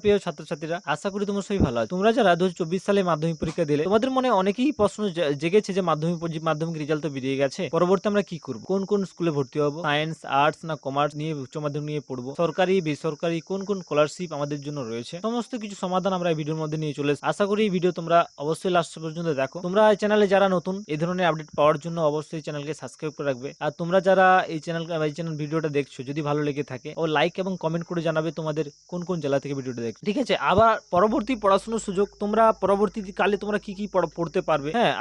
প্রিয় ছাত্রছাত্রীরা, আশা করি তোমরা সবাই ভালো আছো। তোমরা যারা 2024 সালে মাধ্যমিক পরীক্ষা দিলে, তোমাদের মনে অনেকেই প্রশ্ন জেগেছে যে মাধ্যমিক রেজাল্ট তো বেরিয়ে গেছে, পরবর্তী আমরা কি করব, কোন কোন স্কুলে ভর্তি হব, সায়েন্স, আর্টস না কমার্স নিয়ে উচ্চ মাধ্যমিক নিয়ে পড়বো, সরকারি বেসরকারি কোন কোন স্কলারশিপ আমাদের জন্য রয়েছে, সমস্ত কিছু সমাধান আমরা এই ভিডিওর মধ্যে নিয়ে চলে এসেছি। আশা করি এই ভিডিও তোমরা অবশ্যই লাস্ট পর্যন্ত দেখো। তোমরা এই চ্যানেলে যারা নতুন, এই ধরনের আপডেট পাওয়ার জন্য অবশ্যই চ্যানেলকে সাবস্ক্রাইব করে রাখবে। আর তোমরা যারা এই চ্যানেল ভিডিওটা দেখছো, যদি ভালো লেগে থাকে ও লাইক এবং কমেন্ট করে জানাবে তোমাদের কোন কোন জেলা থেকে ভিডিওটা দেখছো, ঠিক আছে। আবার পরবর্তী পড়াশোনার সুযোগ, তোমরা পরবর্তী কালে তোমরা কি কি পড়তে পারবে, হ্যাঁ,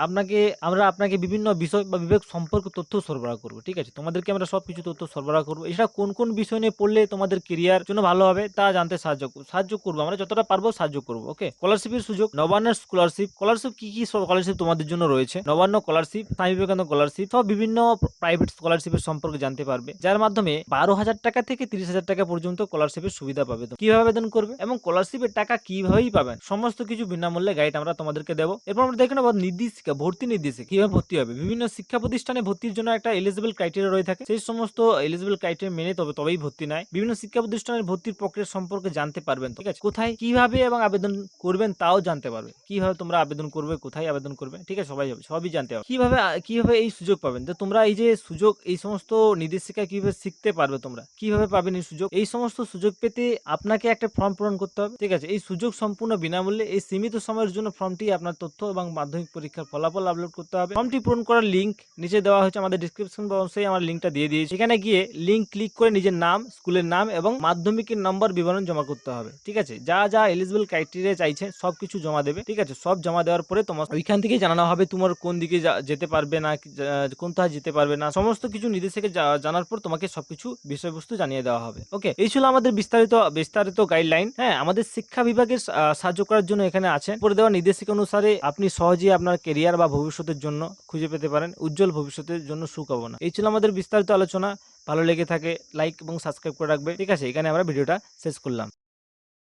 আমরা আপনাকে বিভিন্ন বিষয় বা বিভাগ সম্পর্কে তথ্য সরবরাহ করবো, ঠিক আছে। তোমাদেরকে আমরা সবকিছু তথ্য সরবরাহ করবো। এছাড়া কোন কোন বিষয় নিয়ে পড়লে তোমাদের কেরিয়ার জন্য ভালো হবে তা জানতে সাহায্য করবো, আমরা যতটা পারবো সাহায্য করবো। ওকে, স্কলারশিপের সুযোগ, নবান্নের স্কলারশিপ কি কি স্কলারশিপ তোমাদের জন্য রয়েছে, নবান্ন স্কলারশিপ, স্বামী বিবেকানন্দ স্কলারশিপ, সব বিভিন্ন প্রাইভেট স্কলারশিপের সম্পর্কে জানতে পারবে, যার মাধ্যমে 12,000 টাকা থেকে 30,000 টাকা পর্যন্ত স্কলারশিপের সুবিধা পাবে। কিভাবে আবেদন করবে এবং স্কলারশিপের টাকা কিভাবেই পাবেন, সমস্ত কিছু বিনামূল্যে গাইড আমরা তোমাদেরকে দেবো। এরপর আমরা দেখে নেব নির্দেশিকা, ভর্তি নির্দেশিকা কিভাবে ভর্তি হবে। বিভিন্ন শিক্ষা প্রতিষ্ঠানে ভর্তির জন্য একটা এলিজিবল ক্রাইটেরিয়া রয়ে থাকে, সেই সমস্ত এলিজিবল ক্রাইটেরিয়া মেনে তবেই ভর্তি নেয়। বিভিন্ন শিক্ষা প্রতিষ্ঠানের ভর্তির প্রক্রিয়া সম্পর্কে জানতে পারবেন, ঠিক আছে। কোথায় কিভাবে এবং আবেদন করবেন তাও জানতে পারবে, কিভাবে তোমরা আবেদন করবে, কোথায় আবেদন করবে, ঠিক আছে, সবই জানতে হবে। কিভাবে এই সুযোগ পাবেন, যে তোমরা এই যে সুযোগ, এই সমস্ত নির্দেশিকা কিভাবে শিখতে পারবে, তোমরা কিভাবে পাবেন এই সুযোগ, এই সমস্ত সুযোগ পেতে আপনাকে একটা ফর্ম পূরণ করতে হবে, ঠিক আছে। এই সুযোগ সম্পূর্ণ বিনামূল্যে, এই সীমিত সময়ের জন্য ফর্মটি আপনার তথ্য এবং মাধ্যমিক পরীক্ষার ফলাফল আপলোড করতে হবে। ফর্মটি পূরণ করার লিঙ্ক নিচে দেওয়া হয়েছে, আমাদের ডিসক্রিপশন বক্সে আমার লিঙ্কটা দিয়ে দিয়েছি। সেখানে গিয়ে লিঙ্ক ক্লিক করে নিজের নাম, স্কুলের নাম এবং মাধ্যমিকের নম্বর বিবরণ জমা করতে হবে, ঠিক আছে। যা যা এলিজিবল ক্রাইটেরিয়া চাইছে সবকিছু জমা দেবে, ঠিক আছে। সব জমা দেওয়ার পরে তোমার ওইখান থেকে জানানো হবে তোমার কোন দিকে যেতে পারবে না, কোনটা যেতে পারবে না, সমস্ত কিছু নির্দেশিকা জানার পর তোমাকে সবকিছু বিষয়বস্তু জানিয়ে দেওয়া হবে। ওকে, এই ছিল আমাদের বিস্তারিত গাইডলাইন। হ্যাঁ, আমাদের শিক্ষা বিভাগের সাহায্য করার জন্য এখানে আছেন। উপরে দেওয়া নির্দেশিকা অনুসারে আপনি সহজেই আপনার কেরিয়ার বা ভবিষ্যতের জন্য খুঁজে পেতে পারেন উজ্জ্বল ভবিষ্যতের জন্য সুকামনা। এই ছিল আমাদের বিস্তারিত আলোচনা। ভালো লেগে থাকে লাইক এবং সাবস্ক্রাইব করে রাখবে, ঠিক আছে। এখানে আমরা ভিডিওটা শেষ করলাম।